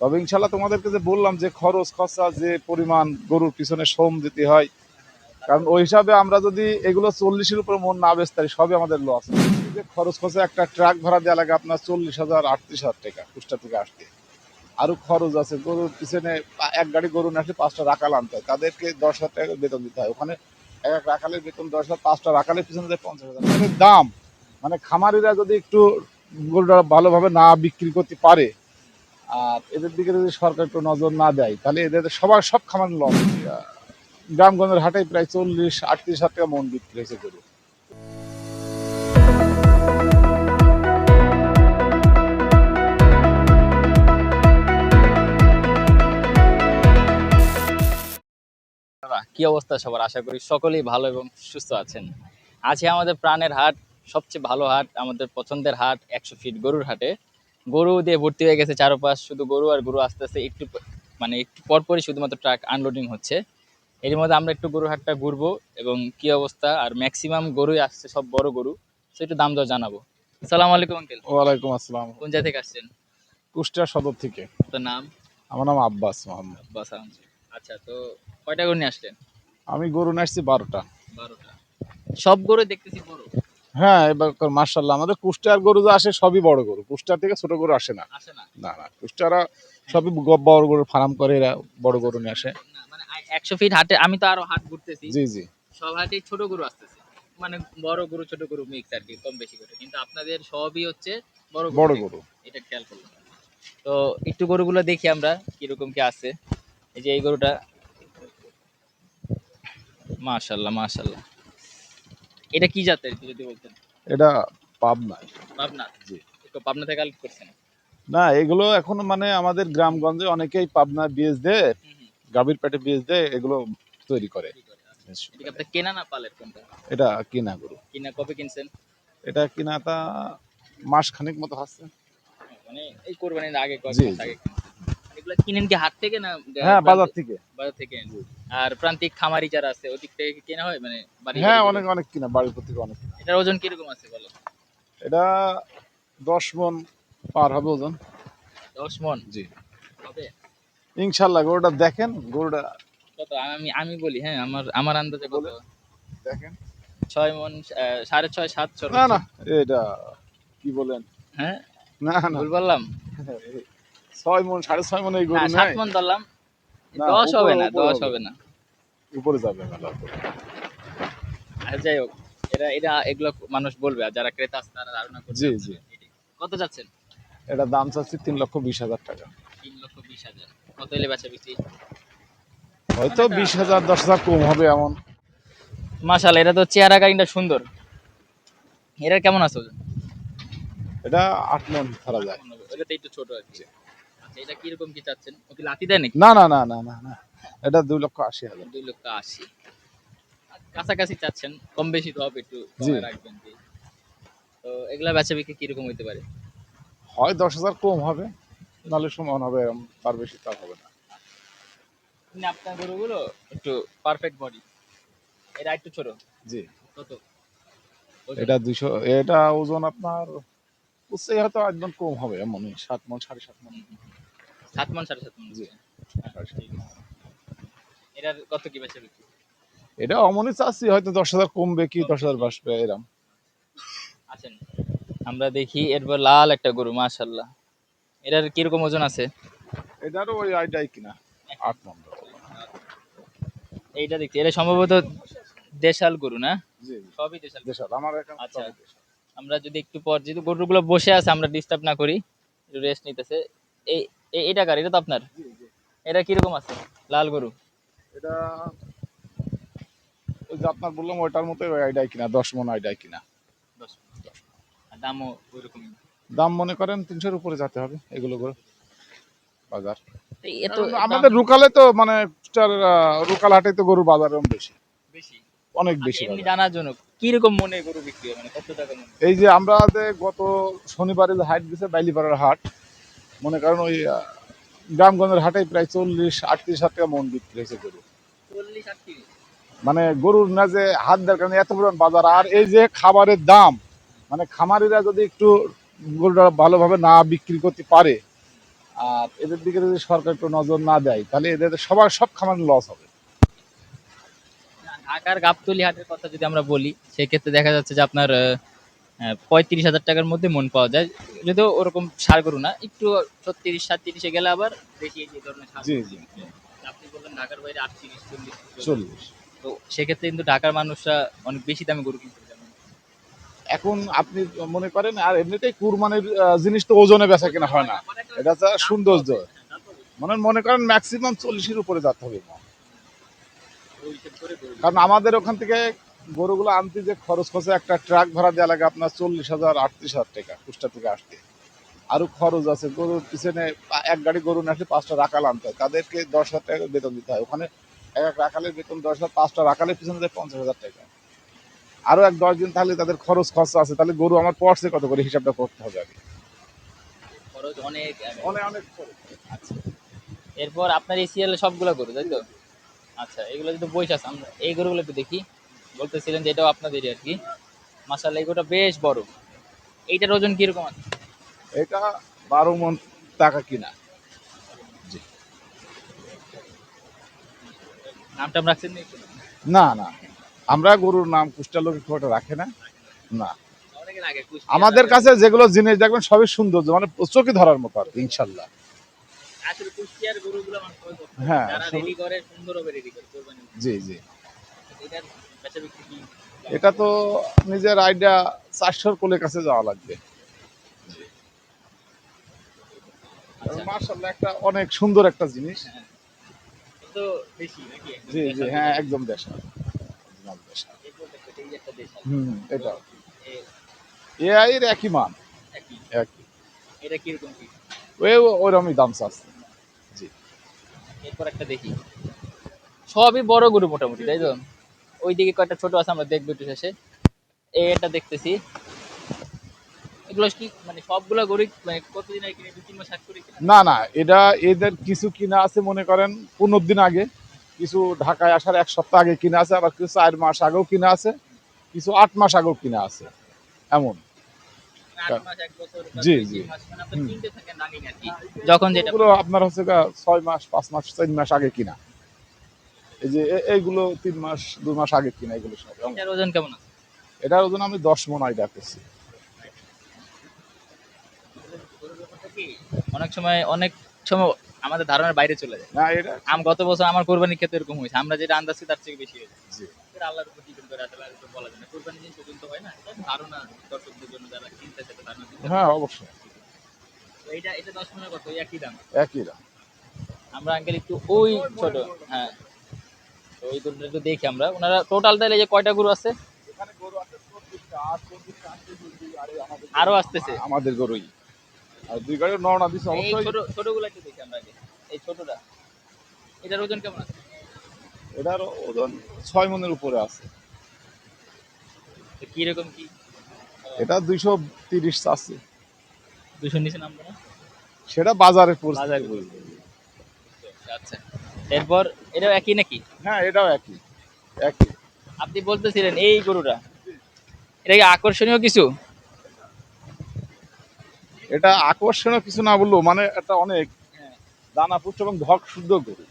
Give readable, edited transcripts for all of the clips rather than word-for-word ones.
তবে ইনশাল্লাহ তোমাদেরকে যে বললাম যে খরচ খরচা যে পরিমাণ গরুর পিছনে শ্রম দিতে হয়, কারণ ওই হিসাবে আমরা যদি এগুলো 40-এর উপরে মন না বেচতে পারি সবই আমাদের লস। যে খরচ খরচা একটা ট্রাক ভাড়া দেওয়া লাগে আপনার 40,000 38,000 টাকা কুষ্টা থেকে আসতে। আরো খরচ আছে গরুর পিছনে, এক গাড়ি গরু নিয়ে আসলে 5টা রাখাল আনতে হয়, তাদেরকে 10,000 টাকা বেতন দিতে হয়। ওখানে এক এক রাখালের বেতন 10,000, 5টা রাখালের পিছনে দেয় 50,000 দাম। মানে খামারিরা যদি একটু গরুটা ভালোভাবে না বিক্রি করতে পারে আর এদের দিকে যদি সরকার একটু নজর না দেয় তাহলে এদের সব খামার লস। গ্রামগঞ্জের হাটে প্রায় 40-38,000 টাকা মন বিক্রি হয়েছে গরু। কি অবস্থা সবার? আশা করি সকলেই ভালো এবং সুস্থ আছেন। আজকে আমাদের প্রাণের হাট, সবচেয়ে ভালো হাট, আমাদের পছন্দের হাট 100 ফিট গরুর হাটে। গরু দিয়ে ভর্তি হয়ে গেছে চারপাশ, শুধু গরু আর গরু। আস্তে আস্তে একটু পরপরই শুধুমাত্র ট্রাক আনলোডিং হচ্ছে। এর মধ্যে আমরা একটু গরুর হাটটা ঘুরবো এবং কি অবস্থা, আর ম্যাক্সিমাম গরুই আসছে, সব বড় গরু। তো একটু দাম দর জানাবো। আসসালামু আলাইকুম আঙ্কেল। ওয়ালাইকুম আসসালাম। কোন জায়গা থেকে আসছেন? কুষ্টিয়া সদর থেকে। আপনার নাম? আমার নাম আব্বাস মোহাম্মদ। আব্বাস আহমেদ। আচ্ছা, তো কয়টা গরু নিয়ে আসলেন? আমি গরু নিয়ে আসছি 12টা। 12টা। সব গরু দেখতেছি বড়। হ্যাঁ, এবার মার্শাল্লাহ আমাদের কুষ্টিয়ার গরু যা আসে সবই বড় গরু, কুষ্টিয়ার থেকে ছোট গরু আসে না। আসে না? না না, কুষ্টিয়ারা সবই বড় গরু ফার্ম করে, এরা বড় গরু নিয়ে আসে। না মানে 100 ফিট হাটে আমি তো আরো হাট ঘুরতেছি, জি জি। সব হাটেই ছোট গরু আসতেছে। মানে বড় গরু ছোট গরু মিক্স আর কি, কম বেশি করে। কিন্তু আপনাদের সবই হচ্ছে বড় বড় গরু, গরু। এটা খেয়াল করলাম। তো একটু গরুগুলো দেখি আমরা কিরকম কি আছে। এই যে এই গরুটা, মাশাআল্লাহ মাশাআল্লাহ। এটা কি জাতের একটু যদি বলতেন? এটা পাবনা। পাবনা? জি। একটু পাবনা থেকে কালেক্ট করছেন? না, এগুলো এখন মানে আমাদের গ্রামগঞ্জে অনেকেই পাবনা বীজ দেয়, হুম হুম। গাভীর পেটে বীজ দেয়, এগুলো তৈরি করে। কি করে? আচ্ছা। এটা কি আপনার কেনা না পালের কোনটা? এটা কিনা গরু। কিনা কবে কিনছেন? এটা কিনা তা মাস খানিক মতো আছে। মানে এই কোরবানির আগে, কয়েক জি মাস জি। আগে কিনছেন? এগুলা কিনেন কি হাট থেকে না হ্যাঁ, বাজার প্রান্তিক? থেকে। বাজার থেকে। জি। আর প্রান্তিক খামারি যারা আছে ওদিক থেকে কি কেনা হয়, মানে বাড়ি হ্যাঁ, বাড়ি গরু? অনেক অনেক কিনা, বাড়ির থেকে অনেক কিনা। এটার ওজন কিরকম আছে বলো? এটা 10 মণ পার হবে ওজন। 10 মণ জি। হবে? ইনশাল্লাহ। গরুটা দেখেন, গরুটা কত? আমি আমি বলি, হ্যাঁ, আমার আমার আন্দাজে কত? বলে দেখেন। 6 মণ, 6.5 7 না সর্বোচ্চ। না, এটা কি বলেন? হ্যাঁ? না না, ভুল বললাম? 6 মণ 6.5 মণ এই না, গরু 7 নেই। মণ ধরলাম। না, 10 হবে উপরে না, উপরে 10 হবে, হবে না। উপরে যাবে মেলা উপরে। আর যাই হোক, এটা এটা এগুলো মানুষ বলবে, আর যারা ক্রেতা আছে তারা ধারণা করবে জি জি। আপনাদের এটাই। কত যাচ্ছেন? এটা দাম চাচ্ছি 3,20,000 টাকা। 3,20,000। কত এলে বেচা বিক্রি? মানে হয়তো এটা 20,000 10,000 কম হবে এমন। মাশাআল্লাহ, এটা তো চেহারা গাড়িটা সুন্দর। এটা কেমন আছে ওজন? এটা 8 মণ ধরা 8 যায়। মণ হবে, ওটাতে একটু ছোট আর কি। আচ্ছা, এটা কিরকম কি চাচ্ছেন? ও কি লাথি দেয় নাকি? না না না না না না, এটা 2,80,000। 2,80,000। কাছাকাছি চাচ্ছেন, কম বেশি তো হবে, একটু জি। কমে রাখবেন কি? তো এগুলা বেচা বিক্রি কিরকম হইতে পারে? হয় 10,000 কম হবে, নাহলে সমান হবে, এরকম তার বেশি তার হবে না। মানে আপনার গরুগুলো একটু পারফেক্ট বডি, এটা একটু ছোট। জি। কত ওজন? এটা 200, এটা ওজন আপনার উচ্চে হয়তো একদম কম হবে, এমনই 7 মণ 7.5 মণ। 7 মণ 7.5 মণ জি। হচ্ছে। আচ্ছা, ঠিক আছে। এটার কত কি বেচা বিক্রি? এটা অমনই চাচ্ছি, হয়তো 10,000 কমবে কি কম 10,000 বেশি। বাড়বে এরকম। আছেন, আমরা দেখি। এরপর লাল একটা গরু, মাশাআল্লাহ। এটার কিরকম ওজন আছে? এটারও ওই আইটাই কিনা 8 মণ। এইটা দেখছি, এটা সম্ভবত দেশাল গরু না? জি। সবই দেশাল গরু। দেশাল আমার এখানে আচ্ছা, সবই দেশাল। আমরা যদি একটু পর, যেহেতু গরুগুলো বসে আছে, আমরা ডিস্টার্ব না করি, একটু রেস্ট নিতেছে। এই এটা কার? এটা তো আপনার? জি জি। এটা কিরকম আছে লাল গরু? এটা ওই যে আপনার বললাম ওইটার মতো ওই আইটাই কিনা 10 মণ আইটাই কিনা। 10। আর দামও ওইরকমই? দাম মনে করেন 300-এর উপরে যেতে হবে এগুলো করে বাজার। এত কারণ দাম আমাদের রুকালে তো মানে রুকাল হাটে তো গরু বাজার বেশি, বেশি? অনেক আচ্ছা, বেশি এমনি বাজার। জানার জন্য, কিরকম মনে গরু বিক্রি হয়, মানে কত টাকা মনে? এই যে আমরা যে গত শনিবারে যে হাট দিছে বাইলিপাড়ার হাট, মনে করেন ওই গ্রামগঞ্জের হাটে প্রায় 40-38,000 টাকা মন বিক্রি হয়েছে গরু। 40-38? মানে গরুর না যে হাত দেওয়ার কারণে এত পরিমাণ বাজার, আর এই যে খাবারের দাম, মানে খামারিরা যদি একটু গরুটা ভালোভাবে না বিক্রি করতে পারে আর এদের দিকে যদি সরকার একটু নজর না দেয় তাহলে এদের সবার সব খামার লস হবে। ঢাকার গাবতলী হাটের কথা যদি আমরা বলি, সেক্ষেত্রে দেখা যাচ্ছে যে আপনার 35,000 টাকার মধ্যে মন পাওয়া যায়। যদিও ওরকম ষাঁড় গরু না, একটু 36-37 গেলে আবার বেশি এই ধরনের ষাঁড় জি গরু জি। বিক্রি হয়। আপনি বললেন ঢাকার বাইরে 38, 40, 40। 40। তো সেক্ষেত্রে কিন্তু ঢাকার মানুষরা অনেক বেশি দামে গরু কিনতে পারে। এখন আপনি মনে করেন, আর এমনিতেই কুরবানির জিনিস তো ওজনে বেচা কেনা হয় না, এটা হচ্ছে সৌন্দর্য। মানে মনে করেন ম্যাক্সিমাম 40-এর উপরে যেতে হবে। কারণ আমাদের ওখান থেকে গরুগুলো আনতে যে খরচ খরচে একটা ট্রাক ভাড়া দেওয়া লাগে আপনার 40,000-38,000 টাকা কুষ্টা থেকে আসতে। আরো খরচ আছে, গরুর পিছনে এক গাড়ি গরু নিয়ে আসলে 5টা রাখাল আনতে হয়, তাদেরকে 10,000 টাকা বেতন দিতে হয়। ওখানে এক রাখালের বেতন 10,000, 5টা রাখালের পিছনে দেয় 50,000 টাকা। আরো 10 দিন তাহলে তাদের খরচ খরচা আছে, তাহলে গরু আমার পড়ছে কত করে হিসাবটা করতে হবে আগে। খরচ অনেক অনেক অনেক খরচ। আচ্ছা, এরপর আপনার এই সিরিয়ালে সবগুলো গরু তাই তো? আচ্ছা, এগুলো যদি বয়স আছে, আমরা এই গরুগুলো একটু দেখি। বলতেছিলেন যে এটাও আপনাদেরই আর কি। মাশাআল্লাহ, এই গরুটা বেশ বড়। এইটার ওজন কিরকম আছে? এটা 12 মণ টাকা কিনা। জি। নামটা আমরা রাখছেন নাকি? না না, আমরা গরুর নাম কুষ্টার লোকে খুব একটা রাখে না। না, অনেকের আগে কুষ্টিয়া আমাদের রাজা- কাছে যেগুলো জিনিস দেখবেন সবই সৌন্দর্য, মানে চোখে ধরার মতো আর কি, ইনশাল্লাহ। আসলে কুষ্টিয়ার গরুগুলো মানুষ ক্রয় করতে চায়। হ্যাঁ, যারা রেডি করে সুন্দরভাবে রেডি করে কোরবানি। জি জি। এটার বেচা বিক্রি কি? এটা তো নিজের আইডিয়া 400-র কোলের কাছে যাওয়া লাগবে। আচ্ছা, মার্শাল্লাহ, একটা অনেক সুন্দর একটা জিনিস। হ্যাঁ, তো বেশি নাকি? একদম জি জি, দেশাল হ্যাঁ, যেটা। একদম দেশা। একদম দেশা। এরপর দেখো, এই যে একটা দেশাল। এটা এ- এআই এর একই মান। একই। একই। এটা কিরকম কি? ওই ওইরকমই দাম চাচ্ছে। জি। এরপর একটা দেখি। সবই বড় গরু মোটামুটি তাই তো? ওইদিকে কয়েকটা ছোট আছে, আমরা দেখবো একটু শেষে। এটা দেখতেছি। এগুলো কি মানে সবগুলা গরু মানে কতদিন আগে কিনে, 2-3 মাস আগে করে কিনা? না না, এটা এদের কিছু কিনা আছে মনে করেন 15 দিন আগে, কিছু ঢাকায় আসার 1 সপ্তাহ আগে কিনা আছে, আবার কিছু 4 মাস আগেও কিনা আছে, কিছু 8 মাস আগেও কিনা আছে, এমন। 8 মাস, 1 বছর বা জি 2-3 জি। মাস, মানে আপনার হুম। কিনতে থাকেন রানিং আর কি। যখন যেটা এগুলো আপনার হচ্ছে 6 মাস, 5 মাস, 4 মাস আগে কিনা। এই যে এইগুলো 3 মাস, 2 মাস আগে কিনা, এগুলো সব এমন। এটার ওজন কেমন আছে? এটার ওজন আমি 10 মণ আইডিয়া করছি। গরুর ব্যাপারটা কি, অনেক সময় অনেক সময় আমাদের ধারণার বাইরে চলে যায়। না এটা গত বছর আমার কোরবানির ক্ষেত্রে এরকম হয়েছে, আমরা যেটা আন্দাজ ছিল তার থেকে বেশি হয়েছে। জি। এটা আল্লাহর উপর ডিপেন্ড করে, আসলে আর কিছু বলা যায় না। কোরবানি জিনিস ওজন তো হয় না, এটা ধারণা দর্শকদের জন্য যারা কিনতে চায় ধারণা দিতে হবে। হ্যাঁ, অবশ্যই। তো এটা এটা 10 মণের কত? ওই একই দাম। একই দাম। আমরা আঙ্কেল একটু ওই ছোট, হ্যাঁ, তো ওই গরুটা একটু দেখি আমরা। ওনারা টোটাল তাহলে এই যে কয়টা গরু আছে? এখানে গরু আছে 24টা, আর 24টা আছে যদি, আরে আমাদের আরো আসতেছে। আমাদের গরুই। আর 2 গাড়ি নরনা দিছে এই অবশ্যই। ছোটগুলো একটু দেখি আমরা আগে। এই ছোটটা, এটার ওজন কেমন আছে? এটার ওজন 6 মণের উপরে আছে। তো কিরকম কি? এটা 230 আছে। 200 নিচে নামবো না? সেটা বাজারের বাজার পরিস্থিতি গরু। বুঝবে। আচ্ছা, এরপর এটাও একই নাকি? হ্যাঁ, এটাও একই। একই। আপনি বলতেছিলেন এই গরুটা, এটা কি আকর্ষণীয় কিছু? এটা আকর্ষণীয় কিছু না বললেও মানে এটা অনেক হ্যাঁ, দানা পুষ্ট এবং ধক শুদ্ধ গরু।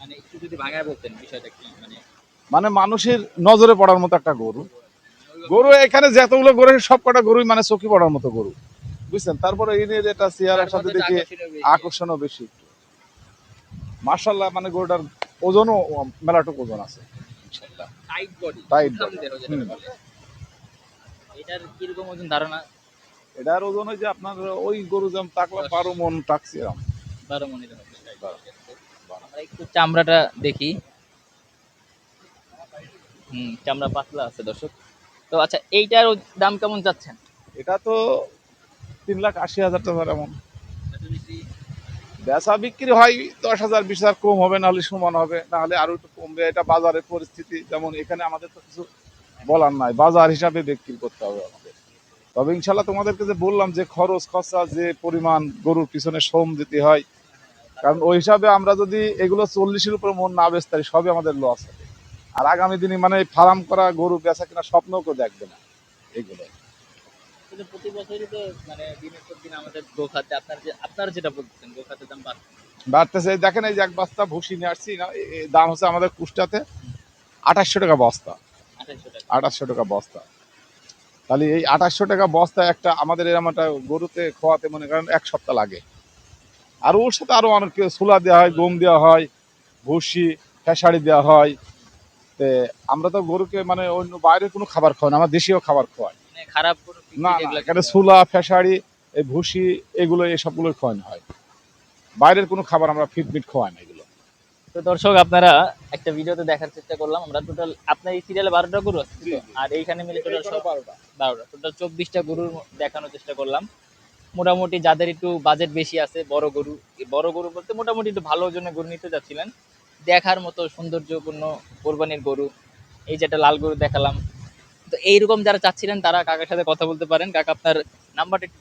মানে একটু যদি ভাঙায় বলতেন বিষয়টা কি, মানে মানে মানুষের নজরে পড়ার মতো একটা গরু। গরু এখানে যতগুলো গরু আছে, সব কটা গরুই মানে চোখে পড়ার মতো গরু, বুঝছেন। তারপরে এই নিয়ে যেটা চেয়ারের তার সাথে মধ্যে তো দেখি আকর্ষণীয় বেশি। আকর্ষণও বেশি একটু। মার্শাল্লাহ, মানে গরুটার ওজনও মেলাটুকু ওজন আছে ইনশাল্লাহ। টাইট বডি, টাইট উঠান বডি। দেহ যেটা হুম। বলে। এটার কিরকম ওজন ধারণা? এটার ওজন ওই যে আপনার ওই গরু যেমন তাকলাম 12 মণ টাকছি এরকম। 12 মণের হবে। আমরা একটু চামড়াটা দেখি। চামড়া পাতলা আছে দর্শক। তো আচ্ছা, এইটার দাম কেমন যাচ্ছেন? এটা তো 3,80,000 টাকা এমন। বেচা বিক্রি হয় 10,000, 20,000 কম হবে, নাহলে সমান হবে, নাহলে আরো একটু কমবে। এটা বাজারের পরিস্থিতি, যেমন এখানে আমাদের তো কিছু বলার নাই, বাজার হিসাবে বিক্রি করতে হবে আমাদের। তবে ইনশাল্লাহ তোমাদেরকে যে বললাম যে খরচ খরচা যে পরিমাণ গরুর পিছনে শ্রম দিতে হয়, কারণ ওই হিসাবে আমরা যদি এগুলো 40-এর উপরে মন না বেচতে পারি, সবই আমাদের লস হবে। আর আগামী দিনে মানে ফার্ম করা গরু বেচা কিনা স্বপ্নও কেউ দেখবে না এগুলো। কিন্তু প্রতি বছরই তো মানে দিনের পর দিন আমাদের গোখাতে আপনারা যেটা বলতেছেন গোখাতের দাম বাড়ছে। বাড়তেছে। এই দেখেন, এই যে এক বস্তা ভুসি নিয়ে আসছি না, দাম হচ্ছে আমাদের কুষ্টাতে 2800 টাকা বস্তা। 2800 টাকা। 2800 টাকা বস্তা। তাহলে এই 2800 টাকা বস্তা একটা আমাদের এরকম একটা গরুতে খোয়াতে মনে করেন 1 সপ্তাহ লাগে। আর ওর সাথে আরো অনেক কিছু ছোলা দেওয়া হয়, গম দেওয়া হয়, ভুসি, খেসারি দেওয়া হয়। তে আমরা তো গরুকে মানে অন্য বাইরের কোনো খাবার খাওয়াই না, আমরা দেশীয় খাবার খাওয়াই। মানে খারাপ কোনো না ফিড না, এগুলা এখানে কিছু না। ছোলা, খেসারি, এই ভুসি, এগুলো এসবগুলো খাওয়ানো হয়। বাইরের কোনো খাবার আমরা ফিট খাওয়াই না এগুলো। তো দর্শক আপনারা একটা ভিডিওতে দেখার চেষ্টা করলাম আমরা টোটাল আপনার এই সিরিয়ালে 12টা গরু আছে জি তো, জি, আর এইখানে মিলে টোটাল এইখানে সব 12টা। 12টা, টোটাল 24টা গরুর দেখানোর চেষ্টা করলাম। মোটামুটি যাদের একটু বাজেট বেশি আছে, বড় গরু, এই বড় গরু বলতে মোটামুটি একটু ভালো ওজনের গরু নিতে যাচ্ছিলেন, দেখার মতো সৌন্দর্যপূর্ণ কোরবানির গরু, এই যেটা লাল গরু দেখালাম, তো এইরকম যারা চাচ্ছিলেন তারা কাকার সাথে কথা বলতে পারেন। কাকা আপনার নাম্বারটা একটু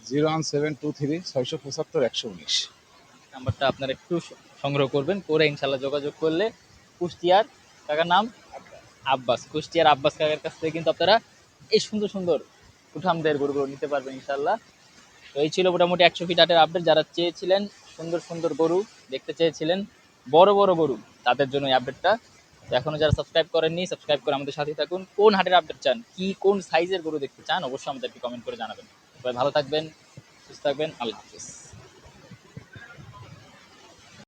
01723 675 119। নাম্বারটা আপনারা একটু সংগ্রহ করবেন, করে ইনশাল্লাহ যোগাযোগ করলে কুষ্টিয়ার কাকার নাম আব্বাস, কুষ্টিয়ার আব্বাস কাকার কাছ থেকে কিন্তু আপনারা এই সুন্দর সুন্দর উঠামদের গরুগুলো নিতে পারবেন ইনশাল্লাহ। তো এই ছিল মোটামুটি 100 ফিট হাটের আপডেট। যারা চেয়েছিলেন সুন্দর সুন্দর গরু দেখতে চেয়েছিলেন, বড় বড় গরু, তাদের জন্য এই আপডেটটা। তো এখনো যারা সাবস্ক্রাইব করেননি সাবস্ক্রাইব করে আমাদের সাথে থাকুন। কোন হাটের আপডেট চান, কি কোন সাইজের গরু দেখতে চান, অবশ্যই আমাদেরকে কমেন্ট করে জানাবেন। সবাই ভালো থাকবেন, সুস্থ থাকবেন, আল্লাহ হাফিজ।